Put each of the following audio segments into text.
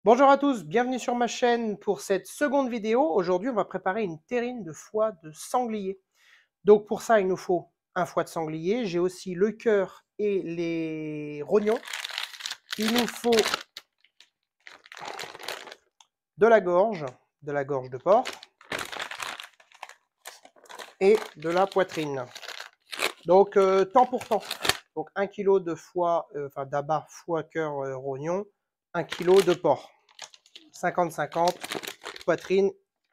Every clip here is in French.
Bonjour à tous, bienvenue sur ma chaîne pour cette seconde vidéo. Aujourd'hui, on va préparer une terrine de foie de sanglier. Donc pour ça, il nous faut un foie de sanglier. J'ai aussi le cœur et les rognons. Il nous faut de la gorge de porc et de la poitrine. Donc temps pour temps. Donc 1 kg de foie, d'abat, foie, cœur, rognon, 1 kg de porc. 50-50, poitrine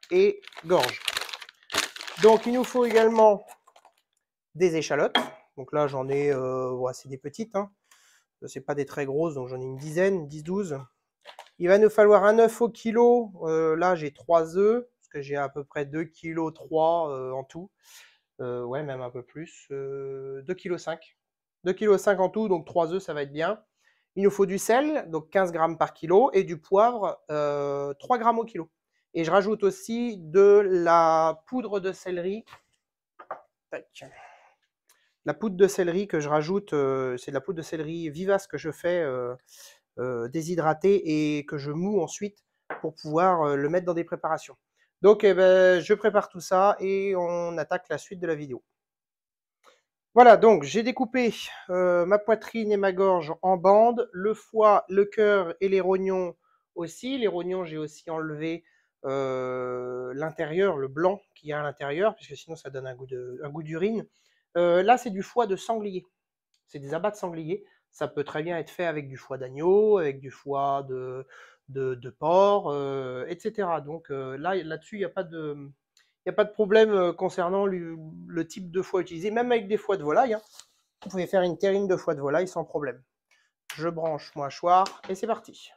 et gorge. Donc il nous faut également des échalotes. Donc là j'en ai, ouais, c'est des petites, hein. C'est pas des très grosses, donc j'en ai une dizaine, 10-12. Il va nous falloir un œuf au kilo. Là j'ai 3 œufs, parce que j'ai à peu près 2 kg 3 en tout. Ouais, même un peu plus. 2 kg 5. 2 kg 5 en tout, donc 3 œufs ça va être bien. Il nous faut du sel, donc 15 grammes par kilo, et du poivre, 3 grammes au kilo. Et je rajoute aussi de la poudre de céleri. Tac. La poudre de céleri que je rajoute, c'est de la poudre de céleri vivace que je fais déshydrater et que je moue ensuite pour pouvoir le mettre dans des préparations. Donc eh ben, je prépare tout ça et on attaque la suite de la vidéo. Voilà, donc j'ai découpé ma poitrine et ma gorge en bandes, le foie, le cœur et les rognons aussi. Les rognons, j'ai aussi enlevé l'intérieur, le blanc qu'il y a à l'intérieur, puisque sinon ça donne un goût d'urine. Là, c'est du foie de sanglier. C'est des abats de sanglier. Ça peut très bien être fait avec du foie d'agneau, avec du foie de porc, etc. Donc là-dessus, il n'y a pas de problème concernant le type de foie utilisé, même avec des foies de volaille, hein. Vous pouvez faire une terrine de foie de volaille sans problème. Je branche mon hachoir et c'est parti.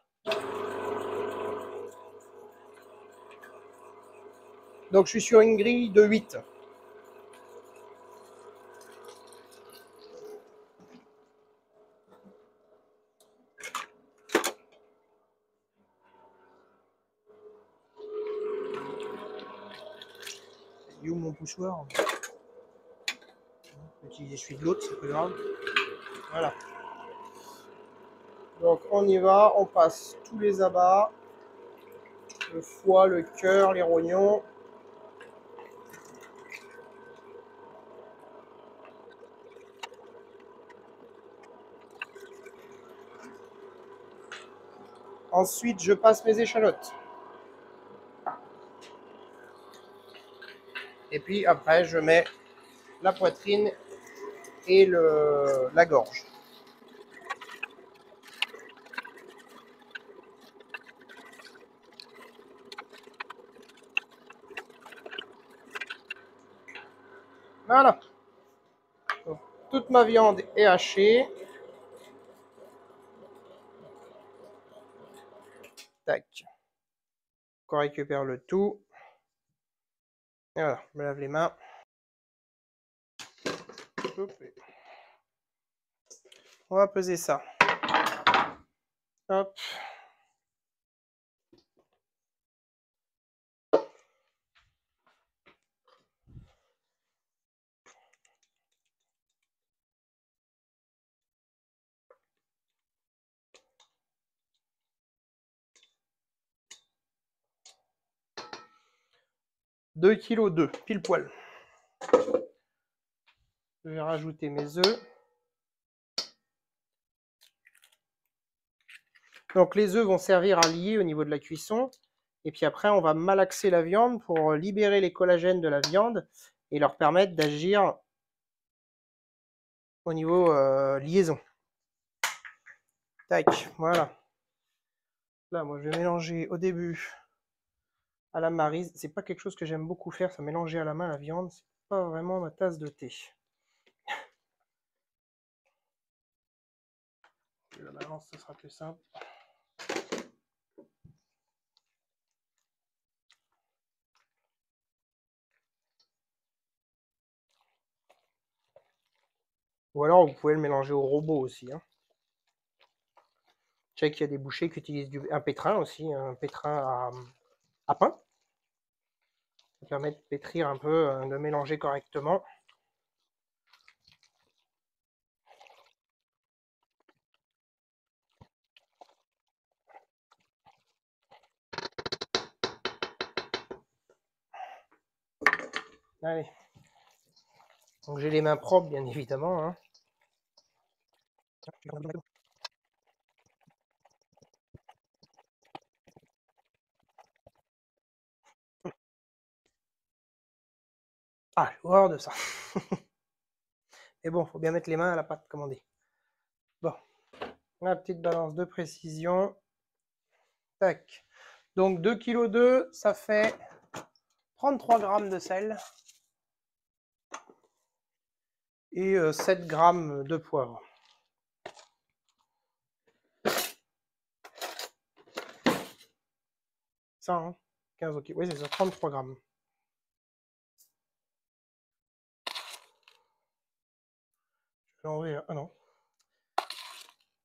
Donc je suis sur une grille de 8. Il est où mon poussoir? Je vais utiliser celui de l'autre, c'est pas grave. Voilà. Donc on y va, on passe tous les abats, le foie, le cœur, les rognons. Ensuite, je passe mes échalotes. Et puis après, je mets la poitrine et la gorge. Voilà. Donc, toute ma viande est hachée. Tac. On récupère le tout. Et voilà, je me lave les mains. On va peser ça. Hop. Deux kg 2, pile poil. Je vais rajouter mes œufs. Donc les œufs vont servir à lier au niveau de la cuisson. Et puis après, on va malaxer la viande pour libérer les collagènes de la viande et leur permettre d'agir au niveau liaison. Tac, voilà. Là, moi, je vais mélanger au début à la maryse. C'est pas quelque chose que j'aime beaucoup faire, ça mélanger à la main la viande. C'est pas vraiment ma tasse de thé. La balance, ce sera plus simple. Ou alors, vous pouvez le mélanger au robot aussi, hein. Je sais qu'il y a des bouchers qui utilisent un pétrin aussi, un pétrin à pain. Ça permet de pétrir un peu, de mélanger correctement. Allez. Donc j'ai les mains propres, bien évidemment. Hein. Ah, j'ai horreur de ça. Mais bon, faut bien mettre les mains à la pâte, comme on dit. Bon, la petite balance de précision. Tac. Donc 2,2 kg, ça fait 33 grammes de sel et 7 grammes de poivre. Ça, hein, 15 ok. Oui, c'est ça, 33 grammes. Je vais enlever, ah non.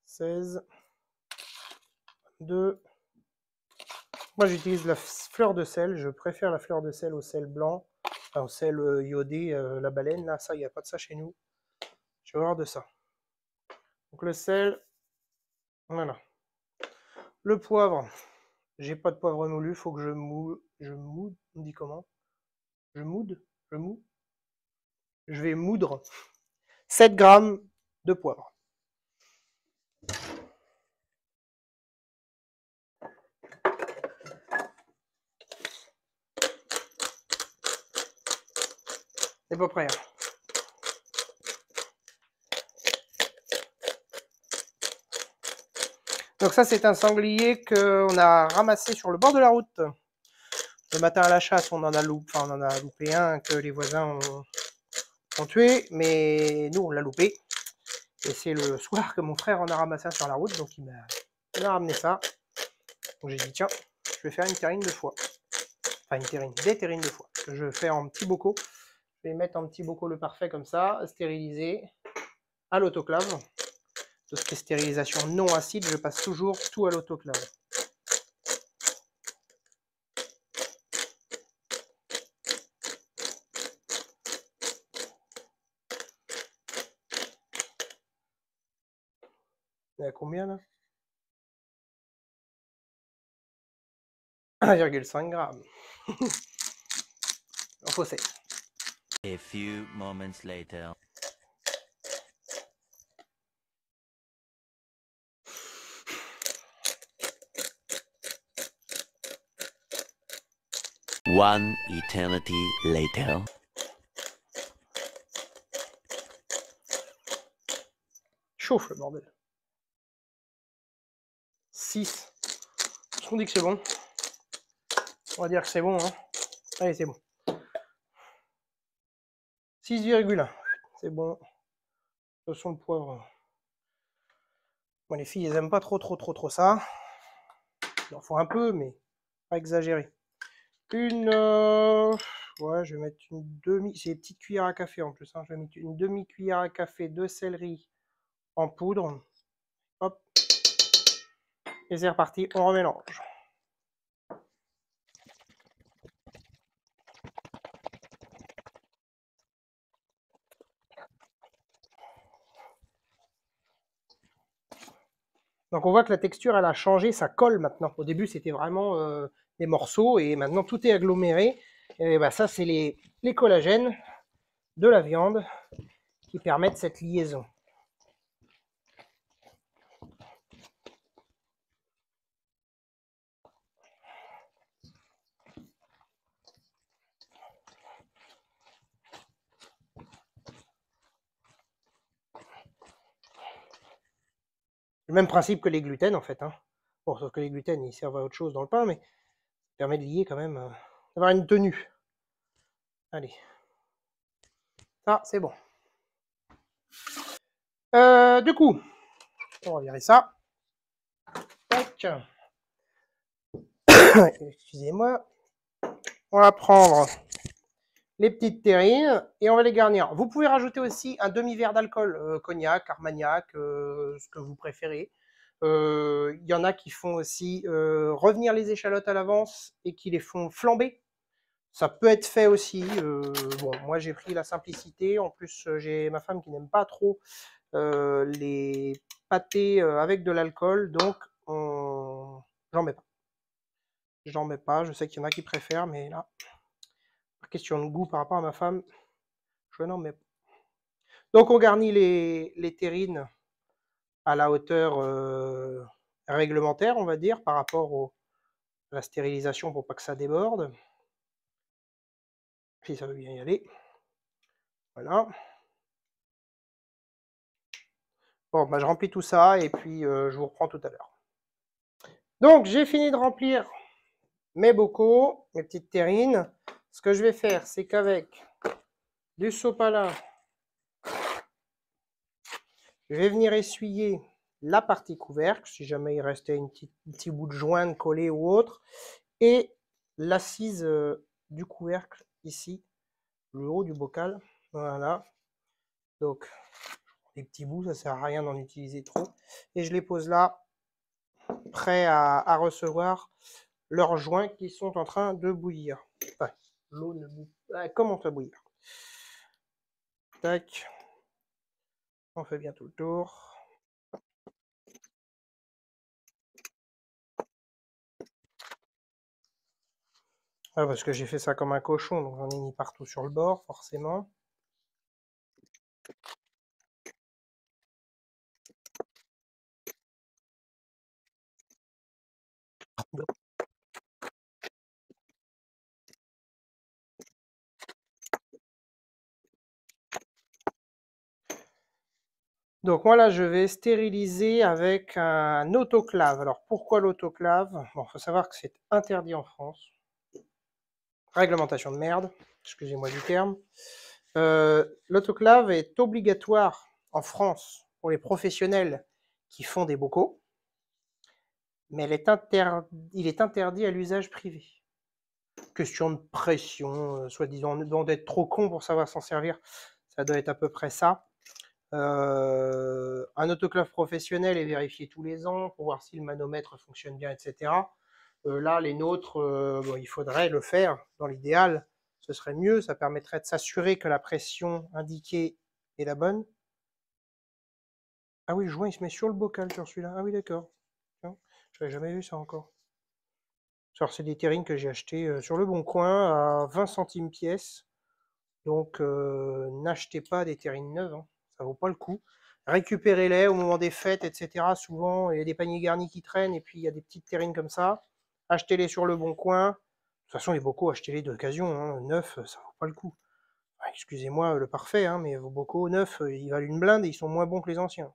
16, 2. Moi, j'utilise la fleur de sel. Je préfère la fleur de sel au sel blanc, enfin, au sel iodé, la baleine. Là, ça, il n'y a pas de ça chez nous. Je vais avoir de ça. Donc le sel, voilà. Le poivre, j'ai pas de poivre moulu, faut que je moude, on dit comment? Je moude? Je mou? Je vais moudre 7 grammes de poivre. C'est pas prêt. Hein. Donc ça, c'est un sanglier qu'on a ramassé sur le bord de la route. Le matin à la chasse, on en a loupé un que les voisins ont tué, mais nous, on l'a loupé. Et c'est le soir que mon frère en a ramassé un sur la route, donc il m'a ramené ça. Donc j'ai dit, tiens, je vais faire une terrine de foie. Enfin, des terrines de foie. Que je fais en petits bocaux. Je vais mettre en petits bocaux le parfait comme ça, stérilisé, à l'autoclave. Tout ce qui est stérilisation non acide, je passe toujours tout à l'autoclave. Il y a combien là? 1,5 grammes. Il faut 7. A few moments later. One eternity later. Chauffe le bordel. 6. Est-ce qu'on dit que c'est bon? On va dire que c'est bon. Hein. Allez, c'est bon. 6,1. C'est bon. De toute façon, le poivre. Bon, les filles, elles aiment pas trop ça. Il en faut un peu, mais pas exagéré. Ouais, je vais mettre une demi. C'est des petites cuillères à café en plus. Hein. Je vais mettre une demi-cuillère à café de céleri en poudre. Hop. Et c'est reparti, on remélange. Donc on voit que la texture, elle a changé, ça colle maintenant. Au début, c'était vraiment des morceaux et maintenant tout est aggloméré. Et bah, ça, c'est les collagènes de la viande qui permettent cette liaison. Le même principe que les gluten en fait. Hein. Bon, sauf que les gluten, ils servent à autre chose dans le pain, mais ça permet de lier quand même, d'avoir une tenue. Allez. Ça, c'est bon. Du coup, on va virer ça. Tac. Excusez-moi. On va prendre les petites terrines et on va les garnir. Vous pouvez rajouter aussi un demi-verre d'alcool, cognac, armagnac, ce que vous préférez. Il y en a qui font aussi revenir les échalotes à l'avance et qui les font flamber. Ça peut être fait aussi. Bon, moi j'ai pris la simplicité. En plus, j'ai ma femme qui n'aime pas trop les pâtés avec de l'alcool, donc j'en mets pas. J'en mets pas. Je sais qu'il y en a qui préfèrent, mais là, question de goût par rapport à ma femme, je n'en mets pas. Donc on garnit les terrines à la hauteur réglementaire, on va dire, par rapport à la stérilisation pour pas que ça déborde. Si ça veut bien y aller. Voilà. Bon, bah, je remplis tout ça et puis je vous reprends tout à l'heure. Donc j'ai fini de remplir mes bocaux, mes petites terrines. Ce que je vais faire, c'est qu'avec du sopalin, je vais venir essuyer la partie couvercle, si jamais il restait un petit bout de joint collé ou autre, et l'assise du couvercle ici, le haut du bocal. Voilà. Donc, les petits bouts, ça sert à rien d'en utiliser trop. Et je les pose là, prêts à recevoir leurs joints qui sont en train de bouillir. Enfin, l'eau ne commence à bouillir. Tac. On fait bien tout le tour. Ah, parce que j'ai fait ça comme un cochon, donc j'en ai mis partout sur le bord, forcément. Donc moi là, je vais stériliser avec un autoclave. Alors pourquoi l'autoclave? Bon, faut savoir que c'est interdit en France. Réglementation de merde, excusez-moi du terme. L'autoclave est obligatoire en France pour les professionnels qui font des bocaux, mais il est interdit à l'usage privé. Question de pression, soi-disant d'être trop con pour savoir s'en servir, ça doit être à peu près ça. Un autoclave professionnel est vérifié tous les ans pour voir si le manomètre fonctionne bien, etc. Là, les nôtres, bon, il faudrait le faire dans l'idéal, ce serait mieux, ça permettrait de s'assurer que la pression indiquée est la bonne. Ah oui, le joint il se met sur le bocal sur celui-là. Ah oui, d'accord. Je n'avais jamais vu ça encore. Alors, c'est des terrines que j'ai achetées sur le Bon Coin à 20 centimes pièce. Donc, n'achetez pas des terrines neuves, hein. Ça vaut pas le coup. Récupérez-les au moment des fêtes, etc. Souvent, il y a des paniers garnis qui traînent et puis il y a des petites terrines comme ça. Achetez-les sur le Bon Coin. De toute façon, les bocaux, achetez-les d'occasion, hein. Neufs, ça vaut pas le coup. Excusez-moi le parfait, hein, mais vos bocaux neufs, ils valent une blinde et ils sont moins bons que les anciens.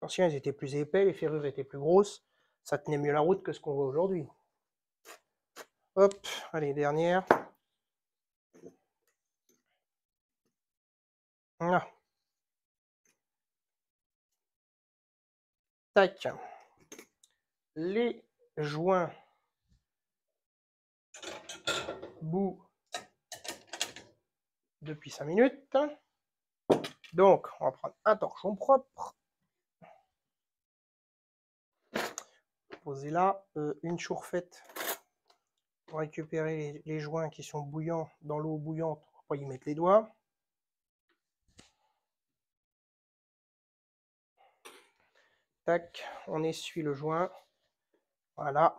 Les anciens, ils étaient plus épais, les ferrures étaient plus grosses. Ça tenait mieux la route que ce qu'on voit aujourd'hui. Hop, allez, dernière. Voilà. Tac. Les joints bout depuis 5 minutes. Donc, on va prendre un torchon propre. Poser là une chourfette pour récupérer les joints qui sont bouillants dans l'eau bouillante. On va pas y mettre les doigts. Tac, on essuie le joint. Voilà.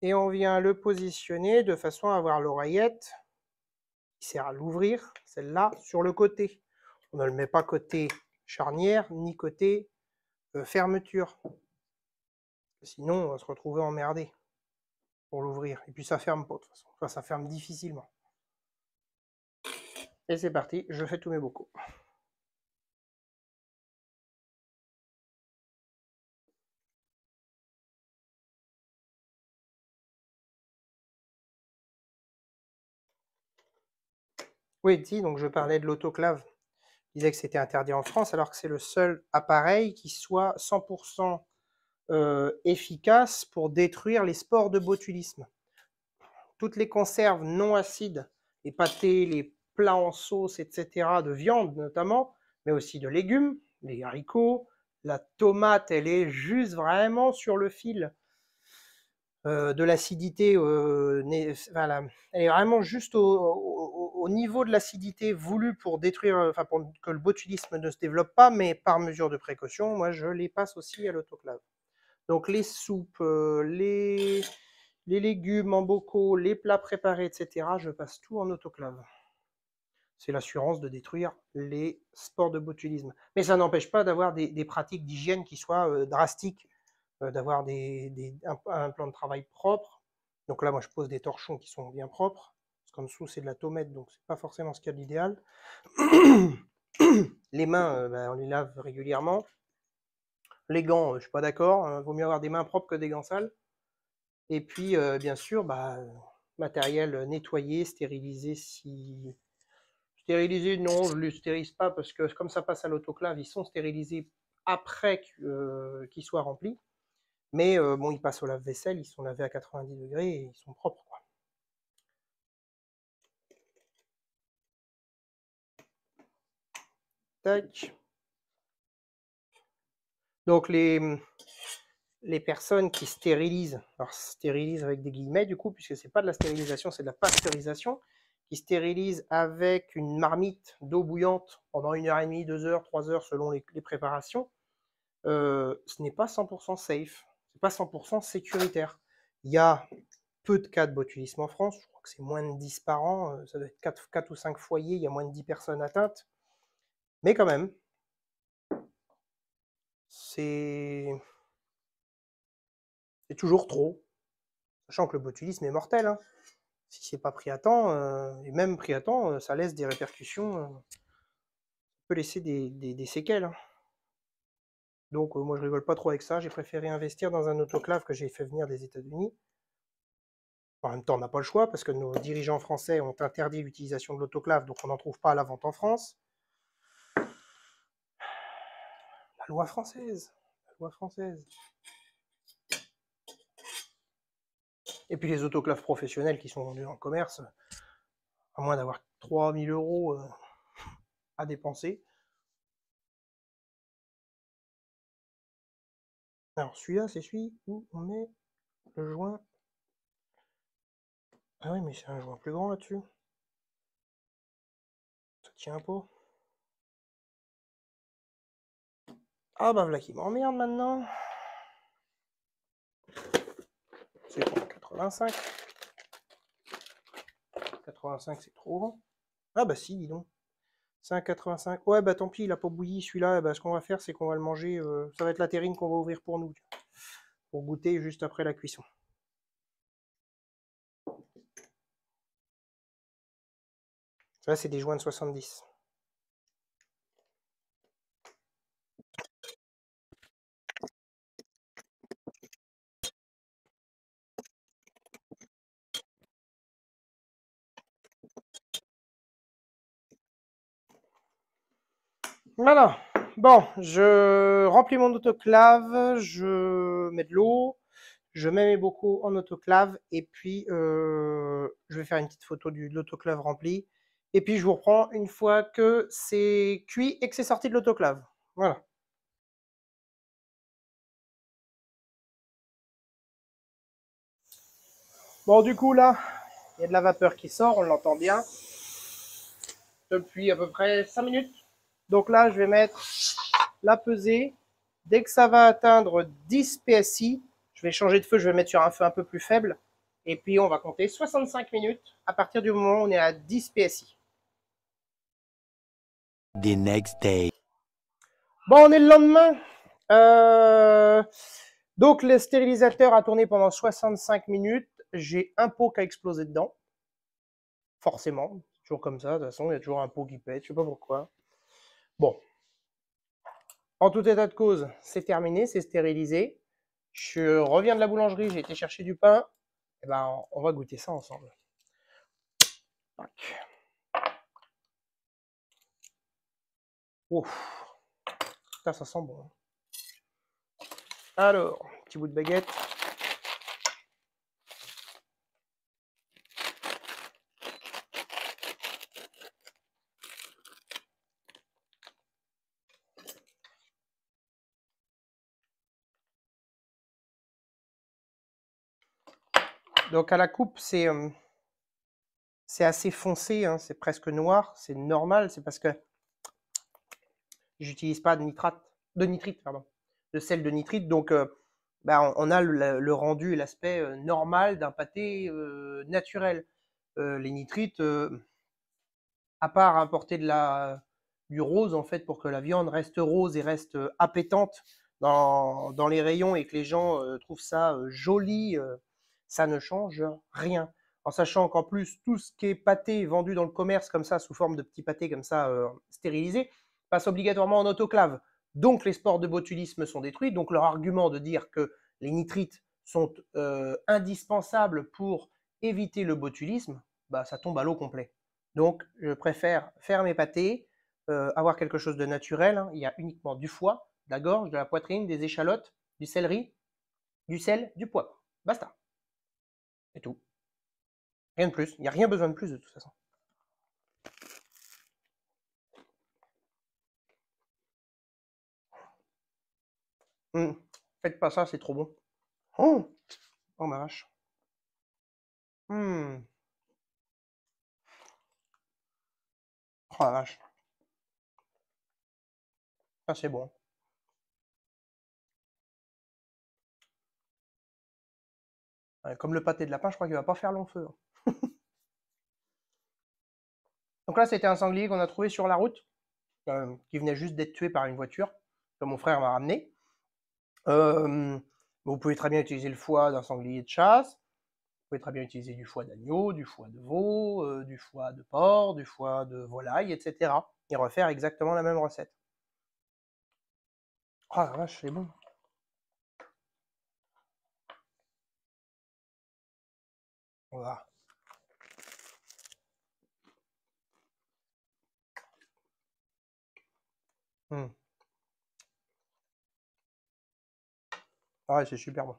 Et on vient le positionner de façon à avoir l'oreillette qui sert à l'ouvrir, celle-là, sur le côté. On ne le met pas côté charnière ni côté fermeture. Sinon, on va se retrouver emmerdé pour l'ouvrir. Et puis ça ferme pas de toute façon. Enfin, ça ferme difficilement. Et c'est parti, je fais tous mes bocaux. Oui, si, donc je parlais de l'autoclave. Je disais que c'était interdit en France, alors que c'est le seul appareil qui soit 100% efficace pour détruire les spores de botulisme. Toutes les conserves non acides, les pâtés, les plats en sauce, etc., de viande notamment, mais aussi de légumes, les haricots, la tomate, elle est juste vraiment sur le fil de l'acidité. Voilà. Elle est vraiment juste au niveau de l'acidité voulue pour détruire, enfin pour que le botulisme ne se développe pas, mais par mesure de précaution, moi je les passe aussi à l'autoclave. Donc les soupes, les légumes en bocaux, les plats préparés, etc., je passe tout en autoclave. C'est l'assurance de détruire les spores de botulisme. Mais ça n'empêche pas d'avoir des pratiques d'hygiène qui soient drastiques, d'avoir un plan de travail propre. Donc là, moi, je pose des torchons qui sont bien propres, parce qu'en dessous, c'est de la tomate, donc c'est pas forcément ce qu'il y a d'idéal. Les mains, on les lave régulièrement. Les gants, je suis pas d'accord, hein, vaut mieux avoir des mains propres que des gants sales. Et puis, bien sûr, matériel nettoyé, stérilisé si... Stérilisé, non, je ne les stérilise pas parce que comme ça passe à l'autoclave, ils sont stérilisés après qu'ils soient remplis. Mais bon, ils passent au lave-vaisselle, ils sont lavés à 90 degrés et ils sont propres, quoi. Tac. Donc les personnes qui stérilisent, alors stérilisent avec des guillemets du coup, puisque c'est pas de la stérilisation, c'est de la pasteurisation, qui stérilisent avec une marmite d'eau bouillante pendant 1h30, 2 heures, 3 heures selon les préparations, ce n'est pas 100% safe, c'est pas 100% sécuritaire. Il y a peu de cas de botulisme en France, je crois que c'est moins de 10 par an, ça doit être 4 ou 5 foyers, il y a moins de 10 personnes atteintes, mais quand même, c'est toujours trop, sachant que le botulisme est mortel, hein. Si c'est pas pris à temps, et même pris à temps, ça laisse des répercussions, ça peut laisser des séquelles, hein. Donc moi je rigole pas trop avec ça, j'ai préféré investir dans un autoclave que j'ai fait venir des États-Unis. En même temps, on n'a pas le choix parce que nos dirigeants français ont interdit l'utilisation de l'autoclave, donc on n'en trouve pas à la vente en France. La loi française, la loi française. Et puis les autoclaves professionnels qui sont vendus en commerce, à moins d'avoir 3000 € à dépenser. Alors celui-là, c'est celui où on met le joint. Ah oui, mais c'est un joint plus grand là-dessus. Ça tient un peu. Ah bah voilà qui m'emmerde maintenant. C'est pour 85. 85 c'est trop grand. Ah bah si, dis donc. C'est un 85. Ouais bah tant pis, il a pas bouilli celui-là. Bah, ce qu'on va faire, c'est qu'on va le manger. Ça va être la terrine qu'on va ouvrir pour nous. Pour goûter juste après la cuisson. Ça c'est des joints de 70. Voilà. Bon, je remplis mon autoclave, je mets de l'eau, je mets mes bocaux en autoclave et puis je vais faire une petite photo de l'autoclave rempli. Et puis je vous reprends une fois que c'est cuit et que c'est sorti de l'autoclave. Voilà. Bon, du coup là, il y a de la vapeur qui sort, on l'entend bien. Depuis à peu près 5 minutes. Donc là, je vais mettre la pesée. Dès que ça va atteindre 10 PSI, je vais changer de feu, je vais mettre sur un feu un peu plus faible. Et puis on va compter 65 minutes à partir du moment où on est à 10 PSI. The next day. Bon, on est le lendemain. Donc le stérilisateur a tourné pendant 65 minutes. J'ai un pot qui a explosé dedans. Forcément, c'est toujours comme ça. De toute façon, il y a toujours un pot qui pète. Je sais pas pourquoi. Bon. En tout état de cause, c'est terminé, c'est stérilisé. Je reviens de la boulangerie, j'ai été chercher du pain. Et ben, on va goûter ça ensemble. Ouf, ça sent bon. Alors, petit bout de baguette. Donc à la coupe, c'est assez foncé, hein, c'est presque noir, c'est normal, c'est parce que j'utilise pas de nitrite, pardon, de sel de nitrite, donc bah, on a le rendu et l'aspect normal d'un pâté naturel. Les nitrites, à part apporter du rose en fait pour que la viande reste rose et reste appétante dans les rayons et que les gens trouvent ça joli, ça ne change rien. En sachant qu'en plus, tout ce qui est pâté vendu dans le commerce comme ça, sous forme de petits pâtés comme ça stérilisés, passe obligatoirement en autoclave. Donc les spores de botulisme sont détruits. Donc leur argument de dire que les nitrites sont indispensables pour éviter le botulisme, bah, ça tombe à l'eau complet. Donc, je préfère faire mes pâtés, avoir quelque chose de naturel, hein. Il y a uniquement du foie, de la gorge, de la poitrine, des échalotes, du céleri, du sel, du poivre. Basta. C'est tout. Rien de plus. Il n'y a rien besoin de plus de toute façon. Faites pas ça, c'est trop bon. Oh, oh ma vache. Oh la vache. Ça c'est bon. Ouais, comme le pâté de lapin, je crois qu'il va pas faire long feu, hein. Donc là, c'était un sanglier qu'on a trouvé sur la route, qui venait juste d'être tué par une voiture, que mon frère m'a ramené. Vous pouvez très bien utiliser le foie d'un sanglier de chasse. Vous pouvez très bien utiliser du foie d'agneau, du foie de veau, du foie de porc, du foie de volaille, etc. Et refaire exactement la même recette. Oh la vache, c'est bon. Voilà. Ah ouais, c'est super bon.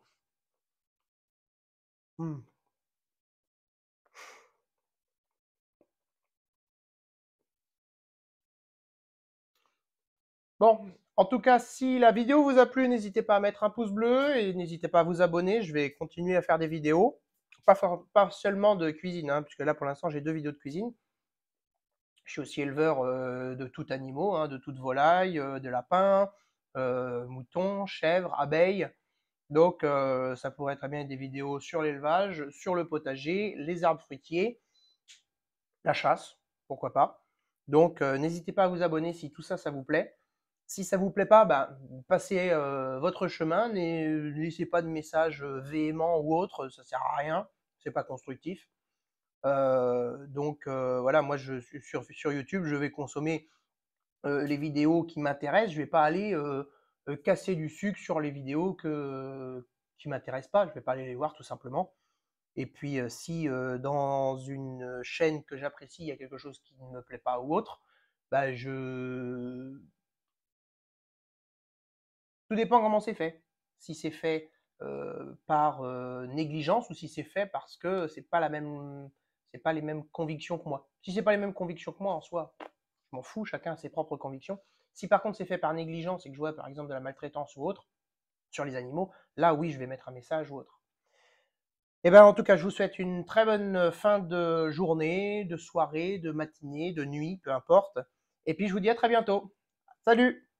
Bon, en tout cas, si la vidéo vous a plu, n'hésitez pas à mettre un pouce bleu et n'hésitez pas à vous abonner. Je vais continuer à faire des vidéos. Pas seulement de cuisine, hein, puisque là, pour l'instant, j'ai 2 vidéos de cuisine. Je suis aussi éleveur de tout animaux, hein, de toute volaille, de lapins, moutons, chèvres, abeilles. Donc, ça pourrait très bien être des vidéos sur l'élevage, sur le potager, les arbres fruitiers, la chasse, pourquoi pas. Donc, n'hésitez pas à vous abonner si tout ça, ça vous plaît. Si ça vous plaît pas, bah, passez votre chemin, ne laissez pas de messages véhéments ou autres, ça sert à rien, c'est pas constructif. Donc voilà, moi je suis sur YouTube, je vais consommer les vidéos qui m'intéressent, je vais pas aller casser du sucre sur les vidéos qui m'intéressent pas, je vais pas aller les voir tout simplement. Et puis si dans une chaîne que j'apprécie, il y a quelque chose qui ne me plaît pas ou autre, bah tout dépend comment c'est fait. Si c'est fait par négligence ou si c'est fait parce que c'est pas les mêmes convictions que moi. Si c'est pas les mêmes convictions que moi en soi, je m'en fous, chacun a ses propres convictions. Si par contre c'est fait par négligence et que je vois par exemple de la maltraitance ou autre sur les animaux, là oui, je vais mettre un message ou autre. Et ben en tout cas, je vous souhaite une très bonne fin de journée, de soirée, de matinée, de nuit, peu importe. Et puis je vous dis à très bientôt. Salut!